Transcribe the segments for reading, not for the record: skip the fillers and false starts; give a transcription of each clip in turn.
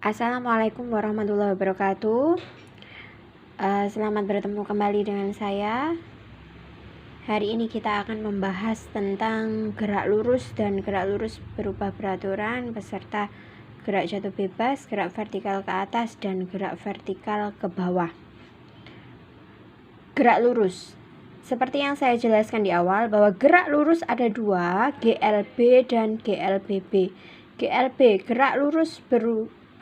Assalamualaikum warahmatullahi wabarakatuh. Selamat bertemu kembali dengan saya. Hari ini kita akan membahas tentang gerak lurus dan gerak lurus berubah beraturan beserta gerak jatuh bebas, gerak vertikal ke atas, dan gerak vertikal ke bawah. Gerak lurus. Seperti yang saya jelaskan di awal bahwa gerak lurus ada dua, GLB dan GLBB. GLB gerak lurus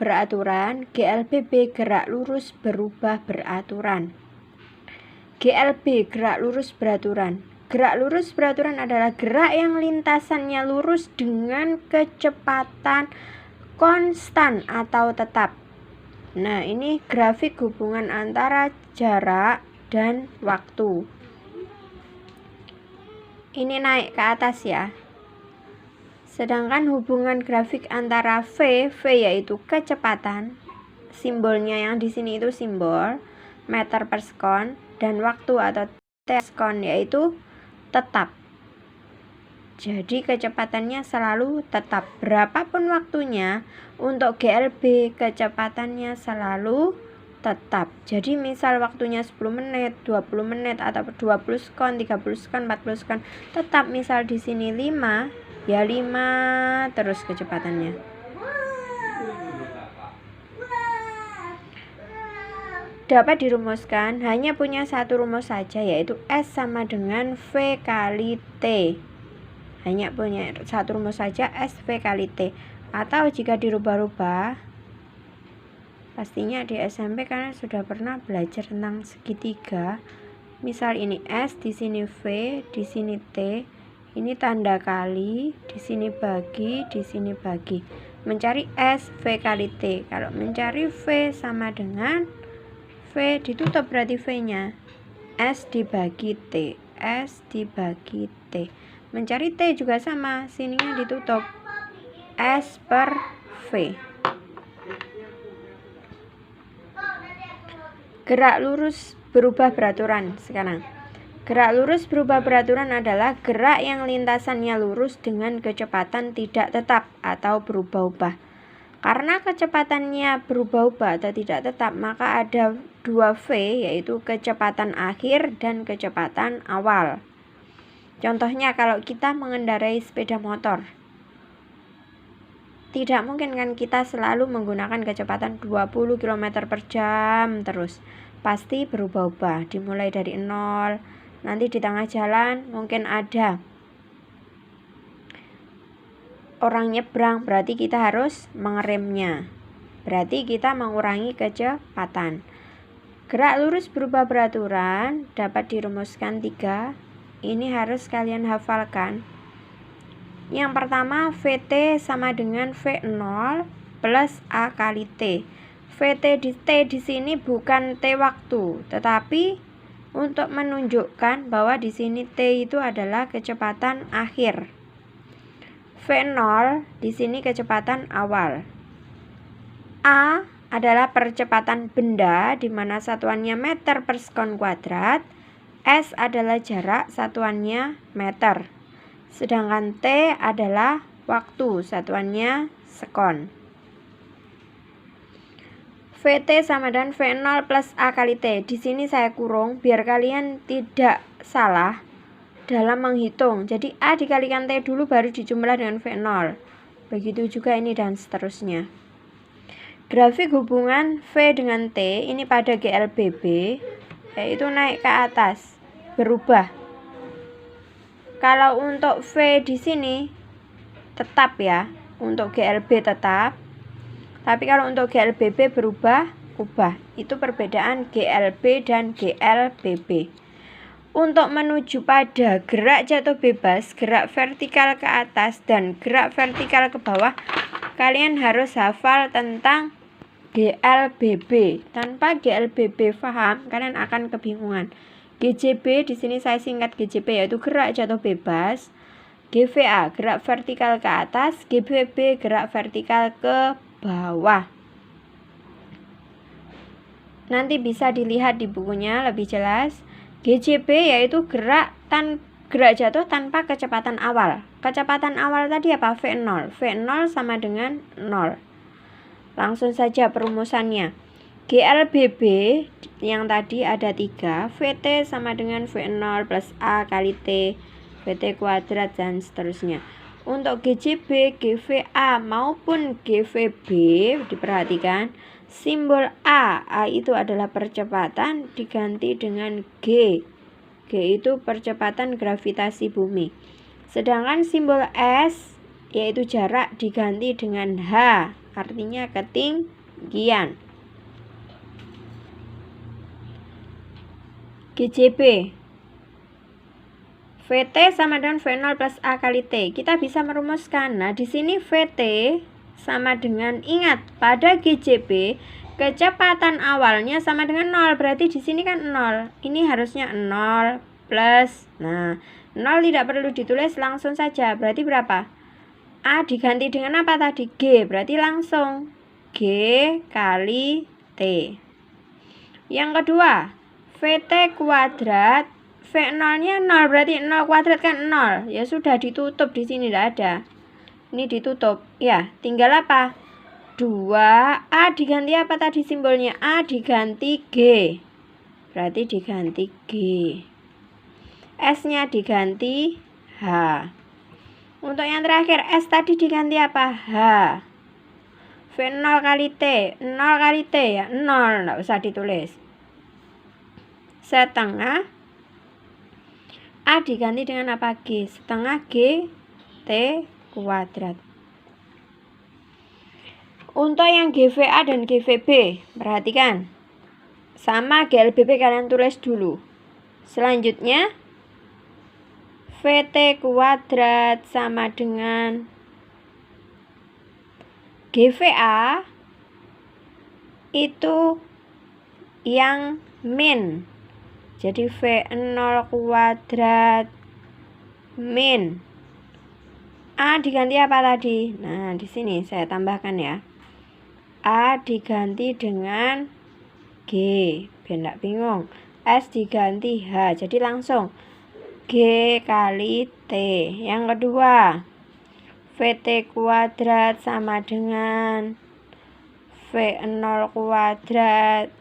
beraturan, GLBB gerak lurus berubah beraturan. GLB gerak lurus beraturan. Gerak lurus beraturan adalah gerak yang lintasannya lurus dengan kecepatan konstan atau tetap. Nah, ini grafik hubungan antara jarak dan waktu. Ini naik ke atas ya. Sedangkan hubungan grafik antara V yaitu kecepatan, simbolnya yang di sini itu simbol meter per sekon, dan waktu atau t sekon yaitu tetap. Jadi kecepatannya selalu tetap. Berapapun waktunya, untuk GLB kecepatannya selalu tetap. Jadi misal waktunya 10 menit, 20 menit atau 20 sekon, 30 sekon, 40 sekon, tetap misal di sini 5, ya 5 terus kecepatannya. Dapat dirumuskan hanya punya satu rumus saja, yaitu S sama dengan V kali T. Hanya punya satu rumus saja, S V kali T. Atau jika dirubah-rubah, pastinya di SMP karena sudah pernah belajar tentang segitiga. Misal ini S, di sini V, di sini T. Ini tanda kali, di sini bagi, di sini bagi. Mencari S V kali T. Kalau mencari V sama dengan V ditutup berarti V-nya S dibagi T, S dibagi T. Mencari T juga sama, sininya ditutup S per V. Gerak lurus berubah beraturan sekarang. Gerak lurus berubah beraturan adalah gerak yang lintasannya lurus dengan kecepatan tidak tetap atau berubah-ubah. Karena kecepatannya berubah-ubah atau tidak tetap, maka ada dua V, yaitu kecepatan akhir dan kecepatan awal. Contohnya kalau kita mengendarai sepeda motor, tidak mungkin kan kita selalu menggunakan kecepatan 20 km per jam terus. Pasti berubah-ubah, dimulai dari 0. Nanti di tengah jalan mungkin ada orang nyebrang, berarti kita harus mengeremnya. Berarti kita mengurangi kecepatan. Gerak lurus berubah beraturan dapat dirumuskan 3. Ini harus kalian hafalkan. Yang pertama, VT sama dengan V0 plus A kali T. VT di sini bukan T waktu, tetapi untuk menunjukkan bahwa di sini T itu adalah kecepatan akhir. V0 di sini kecepatan awal. A adalah percepatan benda di mana satuannya meter per sekon kuadrat. S adalah jarak, satuannya meter. Sedangkan T adalah waktu, satuannya sekon. VT sama dengan V0 plus A kali T. Di sini saya kurung biar kalian tidak salah dalam menghitung. Jadi A dikalikan T dulu baru dijumlah dengan V0. Begitu juga ini dan seterusnya. Grafik hubungan V dengan T ini pada GLBB yaitu naik ke atas, berubah. Kalau untuk V di sini tetap ya, untuk GLB tetap. Tapi kalau untuk GLBB berubah-ubah. Itu perbedaan GLB dan GLBB. Untuk menuju pada gerak jatuh bebas, gerak vertikal ke atas, dan gerak vertikal ke bawah, kalian harus hafal tentang GLBB. Tanpa GLBB paham, kalian akan kebingungan. GJB di sini saya singkat GJB yaitu gerak jatuh bebas. GVA gerak vertikal ke atas, GBB gerak vertikal ke bawah. Nanti bisa dilihat di bukunya lebih jelas. GJB yaitu gerak jatuh tanpa kecepatan awal. Kecepatan awal tadi apa? V0. V0 sama dengan 0. Langsung saja perumusannya. GLBB yang tadi ada 3, VT sama dengan V0 plus A kali T, VT kuadrat dan seterusnya. Untuk GCB, GVA maupun GVB diperhatikan simbol A itu adalah percepatan diganti dengan G. G itu percepatan gravitasi bumi. Sedangkan simbol S yaitu jarak diganti dengan H, artinya ketinggian. GCB, VT sama dengan V0 plus A kali T. Kita bisa merumuskan. Nah, di sini VT sama dengan, ingat, pada GCB kecepatan awalnya sama dengan 0. Berarti di sini kan 0. Ini harusnya 0 plus. Nah, 0 tidak perlu ditulis, langsung saja. Berarti berapa? A diganti dengan apa tadi? G. Berarti langsung G kali T. Yang kedua, VT kuadrat, V0-nya 0, berarti 0 kuadrat kan 0. Ya sudah, ditutup di sini, tidak ada. Ini ditutup. Ya, tinggal apa? 2, A diganti apa tadi simbolnya? A diganti G. Berarti diganti G. S-nya diganti H. Untuk yang terakhir, S tadi diganti apa? H. V0 kali T. 0 kali T ya, 0. Nggak usah ditulis. Setengah A diganti dengan apa? G. Setengah G T kuadrat. Untuk yang GVA dan GVB, perhatikan. Sama GLBB kalian tulis dulu. Selanjutnya, VT kuadrat sama dengan GVA itu yang min. Jadi V0 kuadrat min. A diganti apa tadi? Nah, di sini saya tambahkan ya. A diganti dengan G, biar enggak bingung. S diganti H. Jadi langsung G kali T. Yang kedua, VT kuadrat sama dengan V0 kuadrat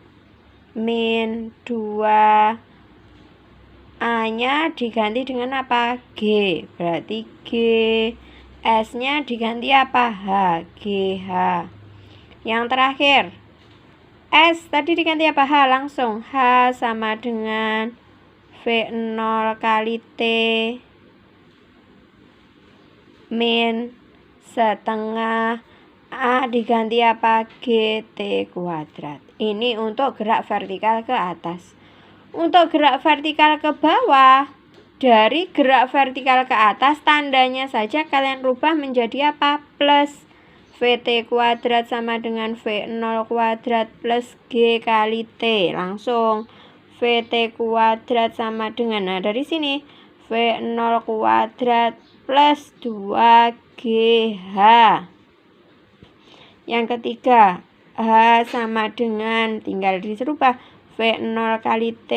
min 2. A-nya diganti dengan apa? G. Berarti G. S-nya diganti apa? H. GH. Yang terakhir, S tadi diganti apa? H. Langsung H sama dengan V0 kali T min setengah A diganti apa? GT kuadrat. Ini untuk gerak vertikal ke atas. Untuk gerak vertikal ke bawah, dari gerak vertikal ke atas, tandanya saja kalian rubah menjadi apa? Plus. VT kuadrat sama dengan V0 kuadrat plus G kali T. Langsung VT kuadrat sama dengan, nah dari sini V0 kuadrat plus 2GH. Yang ketiga, H sama dengan, tinggal dirubah, V0 kali T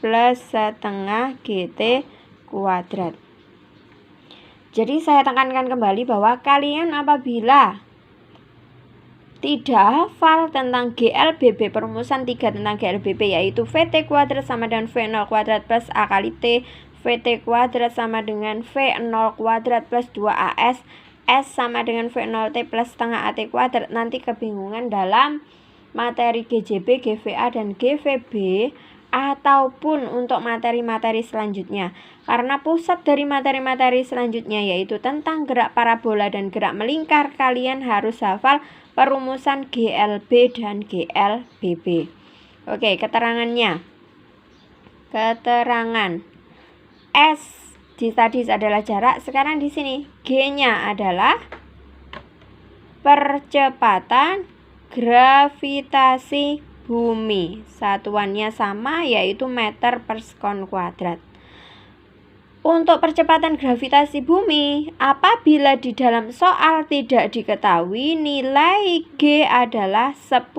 plus setengah GT kuadrat. Jadi saya tekankan kembali bahwa kalian apabila tidak hafal tentang GLBB, perumusan 3 tentang GLBB, yaitu VT kuadrat sama dengan V0 kuadrat plus A kali T, VT kuadrat sama dengan V0 kuadrat plus 2AS, S sama dengan V0T plus setengah AT kuadrat, nanti kebingungan dalam materi GCB, GVA, dan GVB, ataupun untuk materi-materi selanjutnya. Karena pusat dari materi-materi selanjutnya yaitu tentang gerak parabola dan gerak melingkar, kalian harus hafal perumusan GLB dan GLBB. Oke, keterangannya. Keterangan S tadi adalah jarak, sekarang di sini G-nya adalah percepatan gravitasi bumi. Satuannya sama, yaitu meter per sekon kuadrat. Untuk percepatan gravitasi bumi, apabila di dalam soal tidak diketahui, nilai G adalah 10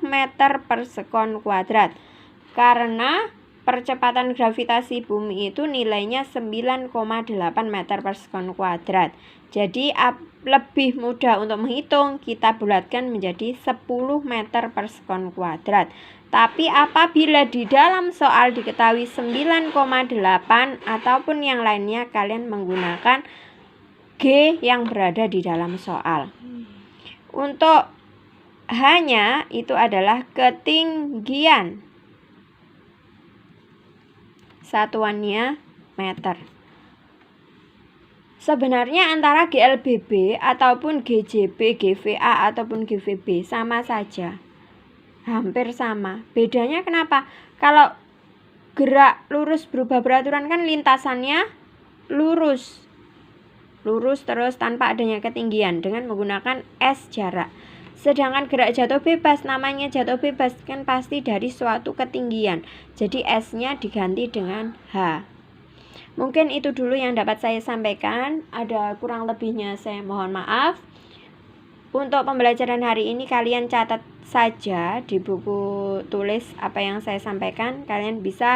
meter per sekon kuadrat. Karena percepatan gravitasi bumi itu nilainya 9,8 meter per sekon kuadrat. Jadi lebih mudah untuk menghitung, kita bulatkan menjadi 10 meter per sekon kuadrat. Tapi apabila di dalam soal diketahui 9,8 ataupun yang lainnya, kalian menggunakan G yang berada di dalam soal. Untuk H-nya itu adalah ketinggian. Satuannya meter. Sebenarnya antara GLBB ataupun GJB, GVA ataupun GVB sama saja. Hampir sama. Bedanya kenapa? Kalau gerak lurus berubah beraturan kan lintasannya lurus. Lurus terus tanpa adanya ketinggian dengan menggunakan S jarak. Sedangkan gerak jatuh bebas, namanya jatuh bebas kan pasti dari suatu ketinggian. Jadi S-nya diganti dengan H. Mungkin itu dulu yang dapat saya sampaikan. Ada kurang lebihnya saya mohon maaf. Untuk pembelajaran hari ini kalian catat saja di buku tulis apa yang saya sampaikan. Kalian bisa